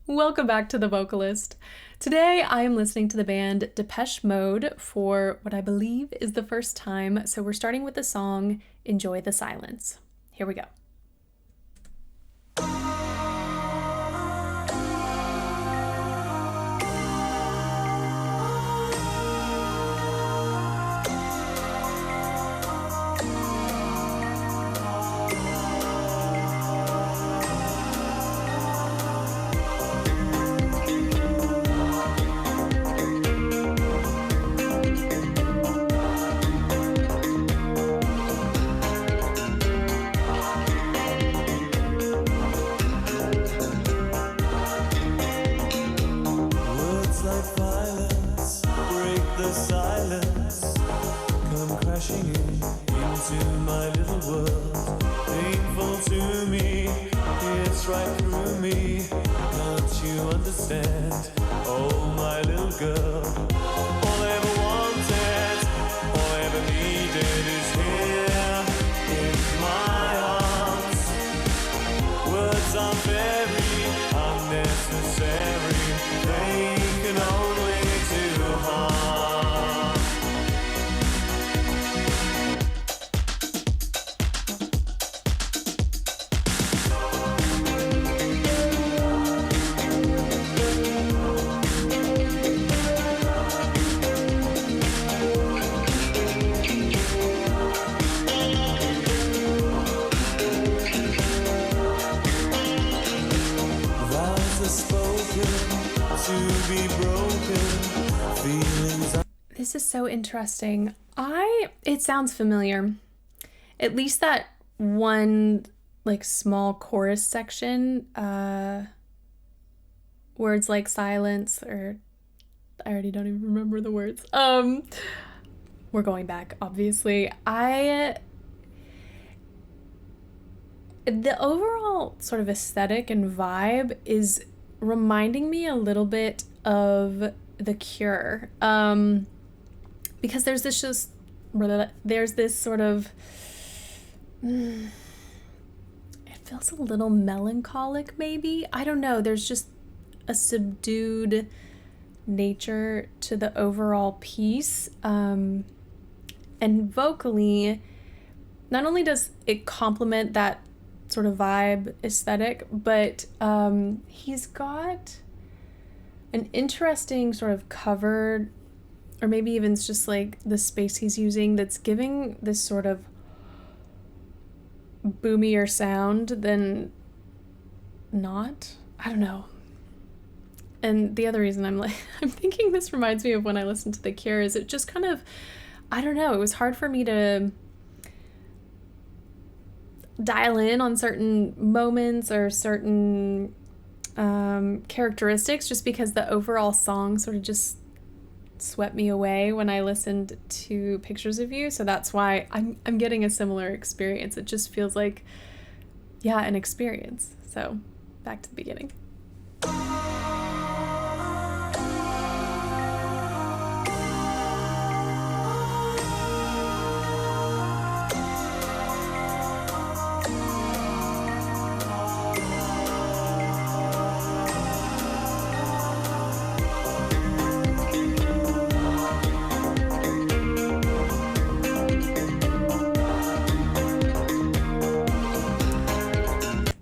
Welcome back to The Vocalist. Today I am listening to the band Depeche Mode for what I believe is the first time, so we're starting with the song Enjoy the Silence. Here we go. Into my little world, painful to me, it's right through me. Can't you understand? Oh, my little girl, all I ever wanted, all I ever needed is here in my arms. Words are very unnecessary, they can only do harm. This is so interesting. It sounds familiar. At least that one like small chorus section, words like silence, or I already don't even remember the words. We're going back, obviously. The overall sort of aesthetic and vibe is reminding me a little bit of The Cure, because there's this sort of it feels a little melancholic, maybe. I don't know, there's just a subdued nature to the overall piece, and vocally, not only does it complement that sort of vibe aesthetic, but he's got an interesting sort of cover, or maybe even it's just like the space he's using that's giving this sort of boomier sound than not. I don't know. And the other reason I'm thinking this reminds me of when I listened to The Cure is it just kind of, I don't know, it was hard for me to dial in on certain moments or certain characteristics, just because the overall song sort of just swept me away when I listened to Pictures of You. So that's why I'm getting a similar experience. It just feels like, yeah, an experience. So back to the beginning.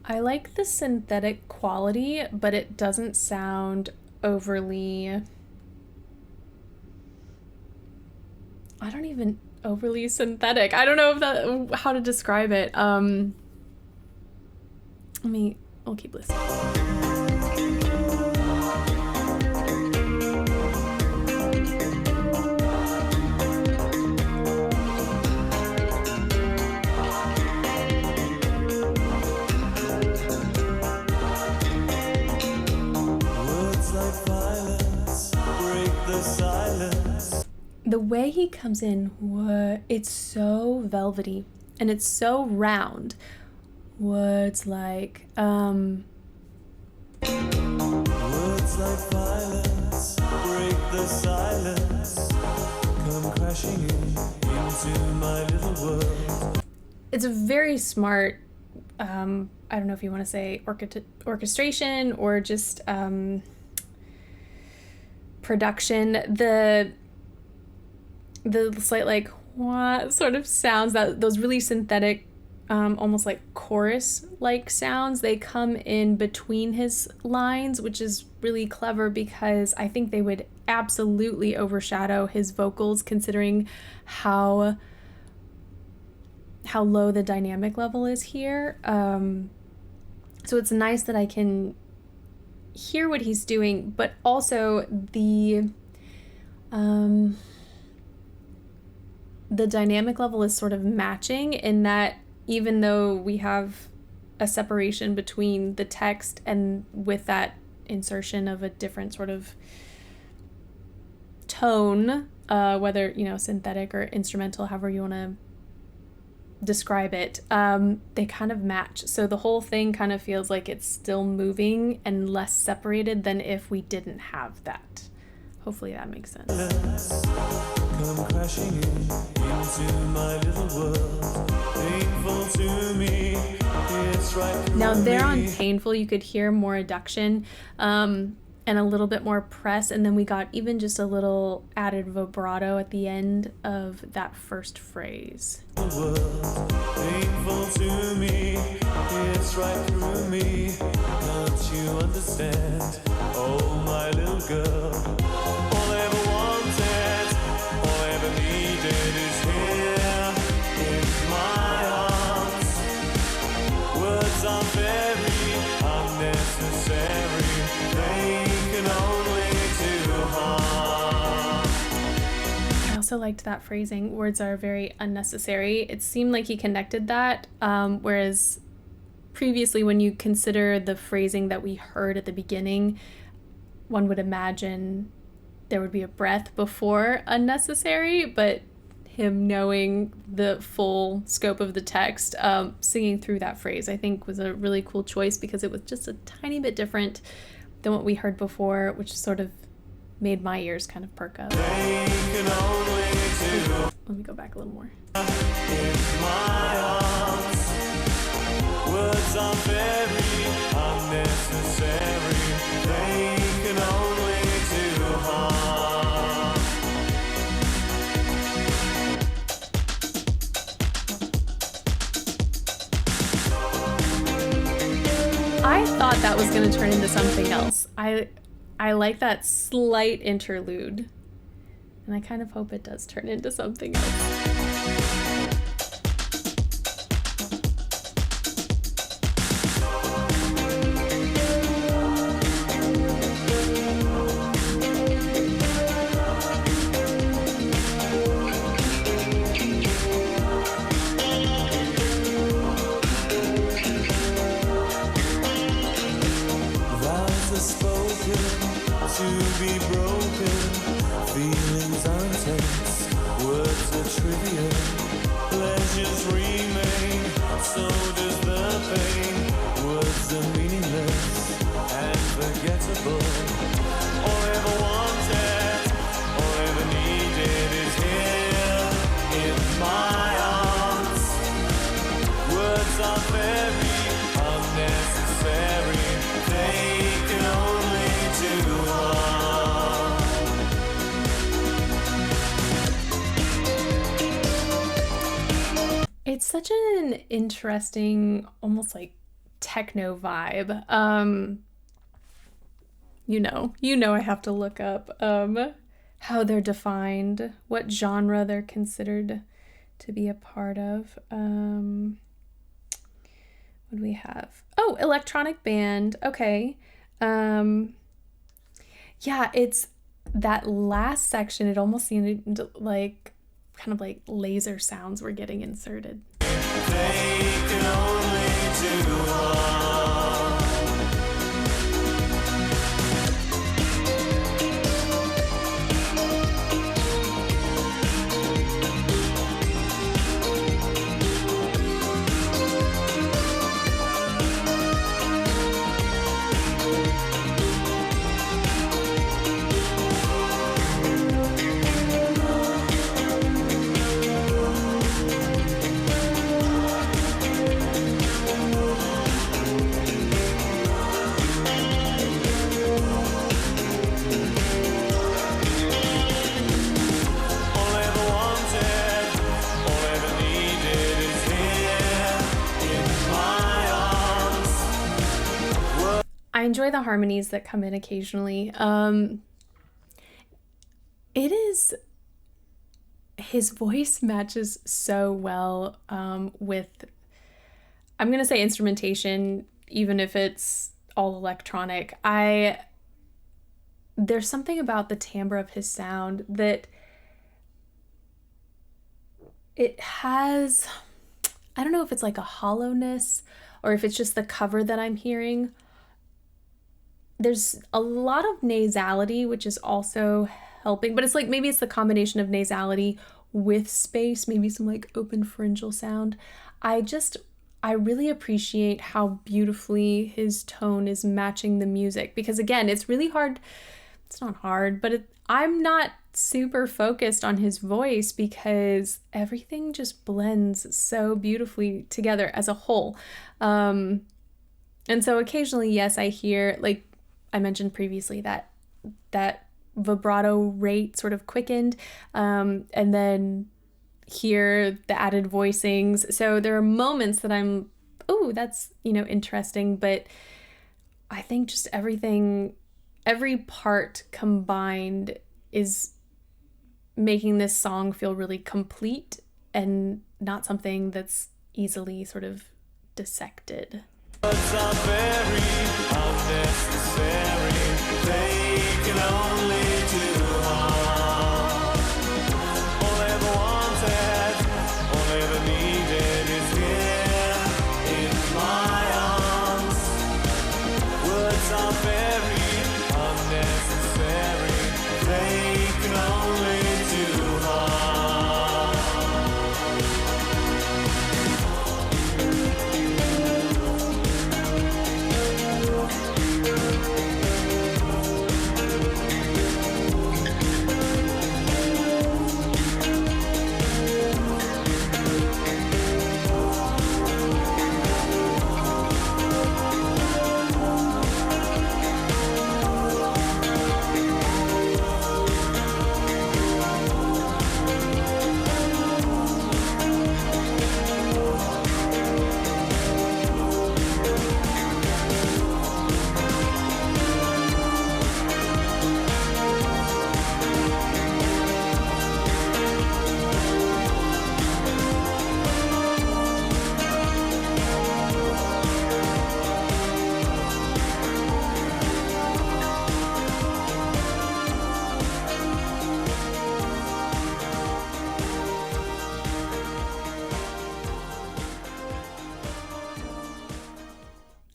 I like the synthetic quality, but it doesn't sound overly, overly synthetic. I don't know how to describe it. We'll keep listening. The way he comes in, it's so velvety and it's so round. Words like Words like violence break the silence, come crashing into my little world. It's a very smart I don't know if you want to say orchestration or just production. The slight like wah sort of sounds, that those really synthetic, almost like chorus like sounds, they come in between his lines, which is really clever because I think they would absolutely overshadow his vocals, considering how low the dynamic level is here. So it's nice that I can hear what he's doing, but also the dynamic level is sort of matching, in that even though we have a separation between the text and with that insertion of a different sort of tone, whether, synthetic or instrumental, however you want to describe it, they kind of match. So the whole thing kind of feels like it's still moving and less separated than if we didn't have that. Hopefully that makes sense. Come crashing into my little world. Painful to me. It's right. Now there on Painful, you could hear more adduction, and a little bit more press, and then we got even just a little added vibrato at the end of that first phrase. Painful to me, it's right through me. Don't you understand? Oh, my little girl. All I ever wanted, all I ever needed is here in my arms. Words are very unnecessary. They can only do harm. I also liked that phrasing, words are very unnecessary. It seemed like he connected that, whereas previously when you consider the phrasing that we heard at the beginning, one would imagine there would be a breath before unnecessary, but him knowing the full scope of the text, singing through that phrase, I think was a really cool choice because it was just a tiny bit different than what we heard before, which sort of made my ears kind of perk up. Let me go back a little more. Words are very unnecessary. They can only do harm. I thought that was going to turn into something else. I like that slight interlude, and I kind of hope it does turn into something else. To be broken, feelings are intense, words are trivial, pleasures remain, so does the pain. Words are meaningless and forgettable. All I ever wanted, all I ever needed is here in my arms. Words are very unnecessary, they can only do harm. It's such an interesting, almost like techno vibe. You know I have to look up how they're defined, what genre they're considered to be a part of. What do we have? Oh, electronic band. Okay. Yeah, it's that last section. It almost seemed like kind of like laser sounds were getting inserted. They can only do harm. enjoy the harmonies that come in occasionally. It is, his voice matches so well with, I'm going to say instrumentation, even if it's all electronic. There's something about the timbre of his sound that it has, I don't know if it's like a hollowness or if it's just the cover that I'm hearing. There's a lot of nasality, which is also helping, but it's like maybe it's the combination of nasality with space, maybe some like open pharyngeal sound. I really appreciate how beautifully his tone is matching the music, because again, it's really hard. It's not hard, but I'm not super focused on his voice because everything just blends so beautifully together as a whole. And so occasionally, yes, I hear, like I mentioned previously, that vibrato rate sort of quickened, and then hear the added voicings. So there are moments that I'm, oh, that's, interesting, but I think just every part combined is making this song feel really complete and not something that's easily sort of dissected. Words are very unnecessary. They can only do harm. All I ever wanted, all I ever needed is here in my arms. Words are very unnecessary. They can only do harm.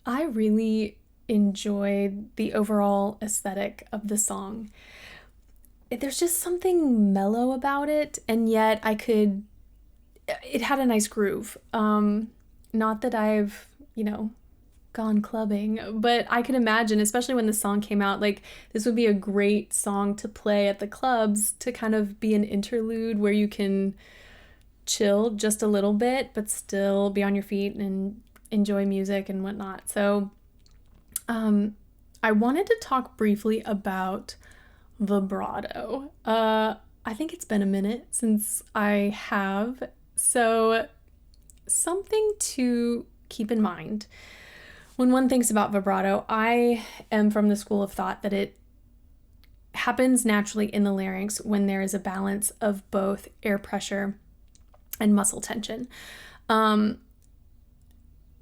I really enjoyed the overall aesthetic of the song. There's just something mellow about it, and yet it had a nice groove. Not that I've, gone clubbing, but I could imagine, especially when the song came out, like this would be a great song to play at the clubs to kind of be an interlude where you can chill just a little bit, but still be on your feet and enjoy music and whatnot. So I wanted to talk briefly about vibrato. I think it's been a minute since I have, so something to keep in mind when one thinks about vibrato. I am from the school of thought that it happens naturally in the larynx when there is a balance of both air pressure and muscle tension.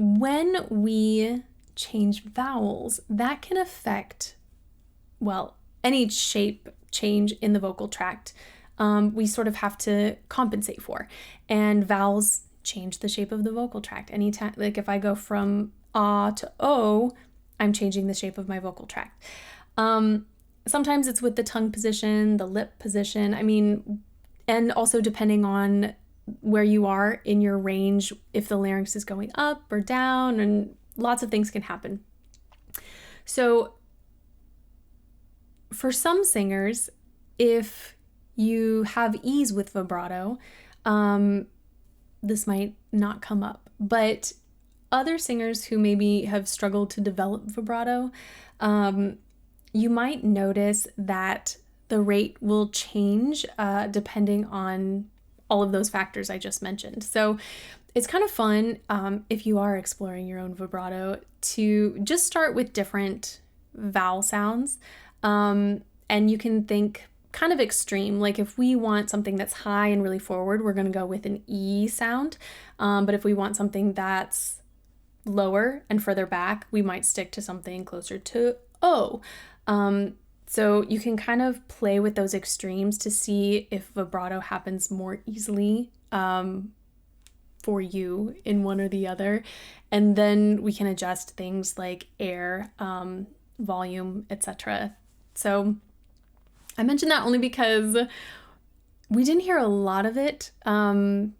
When we change vowels, that can affect, any shape change in the vocal tract. We sort of have to compensate for, and vowels change the shape of the vocal tract. Anytime, like if I go from ah to o, I'm changing the shape of my vocal tract. Sometimes it's with the tongue position, the lip position. And also depending on where you are in your range, if the larynx is going up or down, and lots of things can happen. So for some singers, if you have ease with vibrato, this might not come up. But other singers who maybe have struggled to develop vibrato, you might notice that the rate will change depending on all of those factors I just mentioned. So it's kind of fun, if you are exploring your own vibrato, to just start with different vowel sounds. And you can think kind of extreme. Like if we want something that's high and really forward, we're going to go with an E sound. But if we want something that's lower and further back, we might stick to something closer to O. So you can kind of play with those extremes to see if vibrato happens more easily for you in one or the other. And then we can adjust things like air, volume, etc. So I mentioned that only because we didn't hear a lot of it from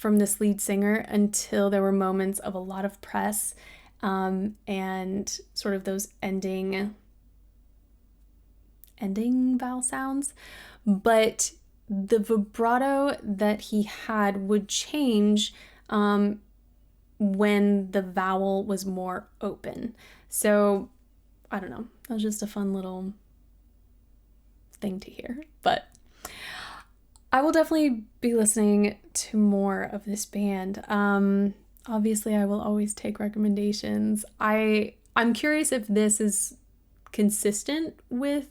this lead singer until there were moments of a lot of press and sort of those ending vowel sounds. But the vibrato that he had would change when the vowel was more open. So I don't know. That was just a fun little thing to hear. But I will definitely be listening to more of this band. Obviously, I will always take recommendations. I'm curious if this is consistent with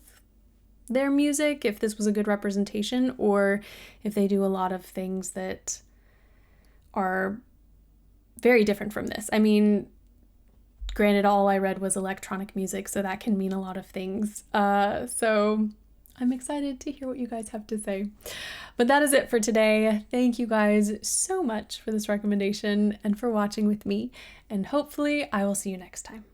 their music, if this was a good representation, or if they do a lot of things that are very different from this. I mean, granted, all I read was electronic music, so that can mean a lot of things. So I'm excited to hear what you guys have to say. But that is it for today. Thank you guys so much for this recommendation and for watching with me, and hopefully I will see you next time.